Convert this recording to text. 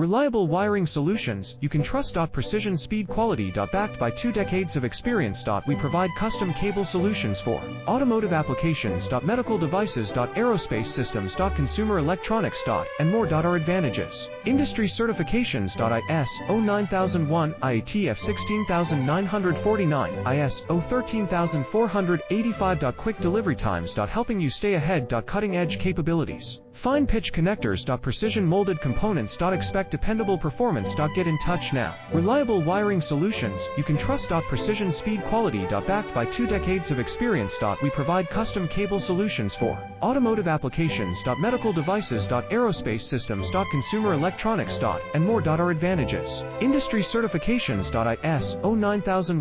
Reliable wiring solutions you can trust. Precision speed quality. Backed by 2 decades of experience. We provide custom cable solutions for automotive applications. Medical devices. Aerospace systems. Consumer electronics. And more. Our advantages: industry certifications. ISO 9001, IATF 16949, ISO 13485. Quick delivery times. Helping you stay ahead. Cutting edge capabilities. Fine pitch connectors. Precision molded components. Expect dependable performance. Get in touch now. Reliable wiring solutions you can trust. Precision speed quality. Backed by 2 decades of experience. We provide custom cable solutions for automotive applications. Medical devices. Aerospace systems. Consumer electronics. And more. Our advantages: industry certifications. ISO 9001.